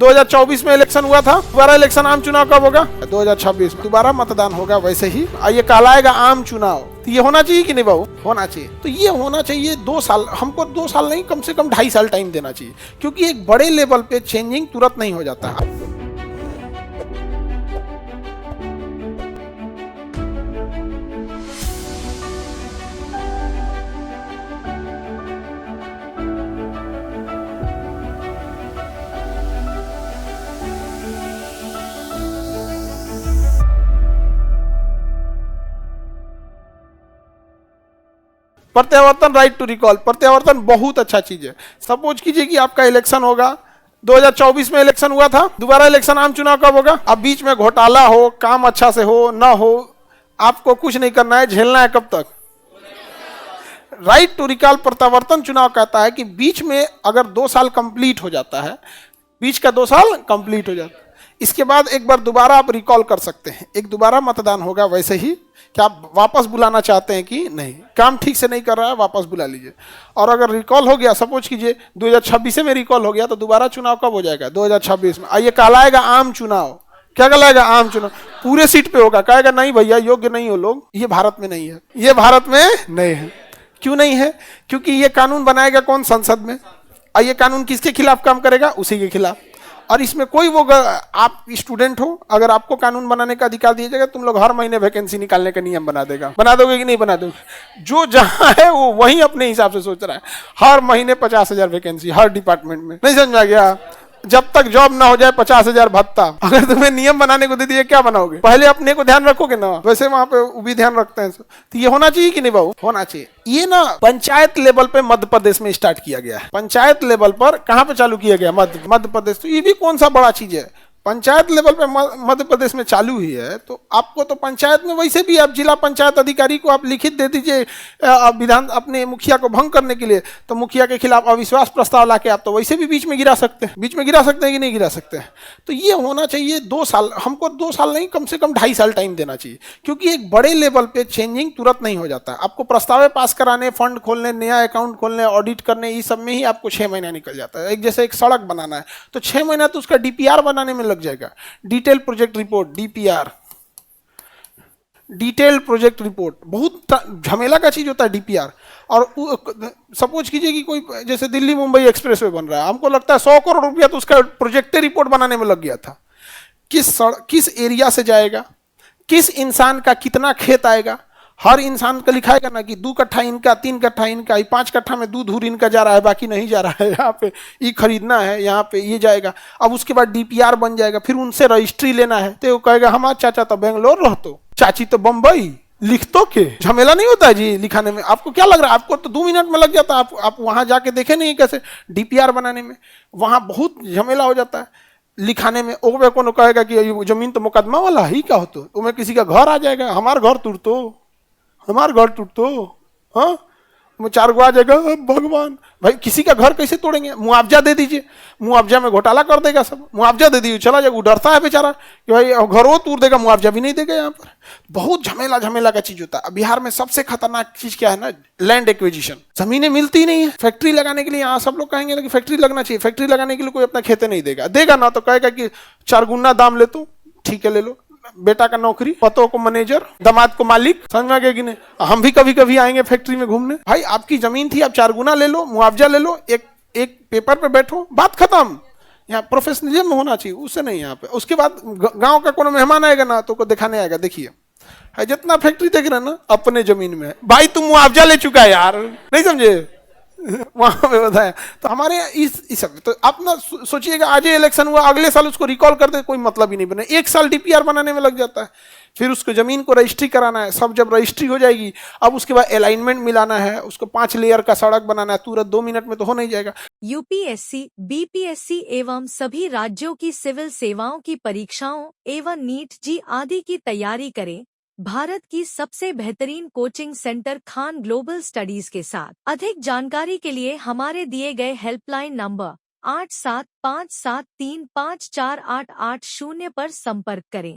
2024 में इलेक्शन हुआ था, दोबारा इलेक्शन आम चुनाव कब होगा? 2026 में दोबारा मतदान होगा। वैसे ही ये कहलाएगा आम चुनाव। तो ये होना चाहिए कि नहीं बाबू? होना चाहिए। तो ये होना चाहिए 2 साल, हमको 2 साल नहीं, कम से कम 2.5 साल टाइम देना चाहिए, क्योंकि एक बड़े लेवल पे चेंजिंग तुरंत नहीं हो जाता। प्रत्यावर्तन, राइट टू रिकॉल, प्रत्यावर्तन बहुत अच्छा चीज है। सपोज कीजिए कि आपका इलेक्शन होगा, 2024 में इलेक्शन हुआ था, दोबारा इलेक्शन आम चुनाव कब होगा? अब बीच में घोटाला हो, काम अच्छा से हो ना हो, आपको कुछ नहीं करना है, झेलना है। कब तक? राइट टू रिकॉल प्रत्यावर्तन चुनाव कहता है कि बीच में अगर 2 साल कंप्लीट हो जाता है, बीच का 2 साल कंप्लीट हो जाता है, इसके बाद एक बार दोबारा आप रिकॉल कर सकते हैं, एक दोबारा मतदान होगा। वैसे ही क्या आप वापस बुलाना चाहते हैं कि नहीं, काम ठीक से नहीं कर रहा है, वापस बुला लीजिए। और अगर रिकॉल हो गया, सपोज कीजिए 2026 में रिकॉल हो गया, तो दोबारा चुनाव कब हो जाएगा? 2026 में। ये कहलाएगा आम चुनाव। क्या कहलाएगा? आम चुनाव। पूरे सीट पे होगा। कहेगा नहीं भैया, योग्य नहीं हो लोग, ये भारत में नहीं है, ये भारत में नहीं है। क्यों नहीं है? क्योंकि ये कानून बनाएगा कौन? संसद में। ये कानून किसके खिलाफ काम करेगा? उसी के खिलाफ। और इसमें कोई वो, आप स्टूडेंट हो, अगर आपको कानून बनाने का अधिकार दिया जाएगा, तुम लोग हर महीने वैकेंसी निकालने का नियम बना देगा। बना दोगे कि नहीं बना दोगे? जो जहां है वो वहीं अपने हिसाब से सोच रहा है। हर महीने 50,000 वैकेंसी हर डिपार्टमेंट में। नहीं समझा गया? जब तक जॉब ना हो जाए 50,000 भत्ता। अगर तुम्हें नियम बनाने को दे दिए, क्या बनाओगे? पहले अपने को ध्यान रखोगे ना, वैसे वहां पे वो भी ध्यान रखते हैं। तो ये होना चाहिए कि नहीं बाबू? होना चाहिए। ये ना पंचायत लेवल पे मध्य प्रदेश में स्टार्ट किया गया है। पंचायत लेवल पर कहां पे चालू किया गया? मध्य प्रदेश। तो ये भी कौन सा बड़ा चीज है, पंचायत लेवल पे मध्य प्रदेश में चालू ही है। तो आपको तो पंचायत में वैसे भी, आप जिला पंचायत अधिकारी को आप लिखित दे दीजिए विधान अपने मुखिया को भंग करने के लिए, तो मुखिया के खिलाफ अविश्वास प्रस्ताव लाके आप तो वैसे भी बीच में गिरा सकते हैं। बीच में गिरा सकते हैं कि नहीं गिरा सकते हैं? तो ये होना चाहिए 2 साल, हमको 2 साल नहीं, कम से कम 2.5 साल टाइम देना चाहिए, क्योंकि एक बड़े लेवल पे चेंजिंग तुरंत नहीं हो जाता। आपको प्रस्ताव पास कराने, फंड खोलने, नया अकाउंट खोलने, ऑडिट करने, इस सब में ही आपको 6 महीना निकल जाता है। एक जैसे एक सड़क बनाना है तो 6 महीना तो उसका डीपीआर बनाने में लग जाएगा। Detail project report, DPR, detail project report, बहुत झमेला का चीज होता है डीपीआर। और सपोज कीजिए कि कोई, जैसे दिल्ली मुंबई एक्सप्रेसवे बन रहा है, हमको लगता है 100 करोड़ रुपया तो उसका प्रोजेक्ट रिपोर्ट बनाने में लग गया था। किस एरिया से जाएगा, किस इंसान का कितना खेत आएगा, हर इंसान का लिखाएगा ना कि 2 कट्ठा इनका, 3 कट्ठा इनका, 5 कट्ठा में दूध धूर इनका जा रहा है, बाकी नहीं जा रहा है, यहाँ पे ये खरीदना है, यहाँ पे ये जाएगा। अब उसके बाद डीपीआर बन जाएगा, फिर उनसे रजिस्ट्री लेना है। तो वो कहेगा हमारा चाचा तो बेंगलोर रहतो, चाची तो बम्बई, लिख तो के झमेला नहीं होता है जी लिखाने में। आपको क्या लग रहा है? आपको तो 2 मिनट में लग जाता है। आप वहां जाके देखे नहीं कैसे डीपीआर बनाने में, वहां बहुत झमेला हो जाता है लिखाने में। ओवे को कहेगा कि जमीन तो मुकदमा वाला ही क्या होता, तुम्हें किसी का घर आ जाएगा, हमार घर टूटतो, हमारा घर टूटतो, हाँ 4 गो आ जाएगा। भगवान भाई, किसी का घर कैसे तोड़ेंगे? मुआवजा दे दीजिए, मुआवजा में घोटाला कर देगा सब। मुआवजा दे दीजिए, चला जाएगा। डरता है बेचारा कि भाई घरों तोड़ देगा, मुआवजा भी नहीं देगा। यहाँ पर बहुत झमेला का चीज होता है। बिहार में सबसे खतरनाक चीज क्या है ना? Land acquisition. जमीनें मिलती नहीं है फैक्ट्री लगाने के लिए। यहाँ सब लोग कहेंगे कि फैक्ट्री लगना चाहिए, फैक्ट्री लगाने के लिए कोई अपना खेते नहीं देगा ना, तो कहेगा कि 4 गुना दाम ले, तो ठीक है ले लो, बेटा का नौकरी, पतों को मैनेजर, दामाद को मालिक। समझ में आ गया कि नहीं? हम भी कभी कभी आएंगे फैक्ट्री में घूमने। भाई आपकी जमीन थी, आप 4 गुना ले लो, मुआवजा ले लो, एक पेपर पे बैठो, बात खत्म। यहाँ प्रोफेशनलिज्म होना चाहिए, उससे नहीं यहाँ पे। उसके बाद गांव का कोई मेहमान आएगा ना, तो को दिखाने आएगा, देखिए है जितना फैक्ट्री देख रहे हैं ना अपने जमीन में। भाई तुम मुआवजा ले चुका है यार, नहीं समझे? वहां पे बताया। तो हमारे इस सब तो आप ना सोचिएगा, आज ये इलेक्शन हुआ, अगले साल उसको रिकॉल कर दे, कोई मतलब ही नहीं बने। 1 साल डीपीआर बनाने में लग जाता है, फिर उसको जमीन को रजिस्ट्री कराना है। सब जब रजिस्ट्री हो जाएगी, अब उसके बाद अलाइनमेंट मिलाना है, उसको 5 लेयर का सड़क बनाना है। तुरंत 2 मिनट में तो हो नहीं जाएगा। यूपीएससी, बीपीएससी एवं सभी राज्यों की सिविल सेवाओं की परीक्षाओं एवं नीट जी आदि की तैयारी करें भारत की सबसे बेहतरीन coaching centre Khan global studies के साथ। अधिक जानकारी के लिए हमारे दिए गए हेल्पलाइन नंबर 8757354880 पर संपर्क करें।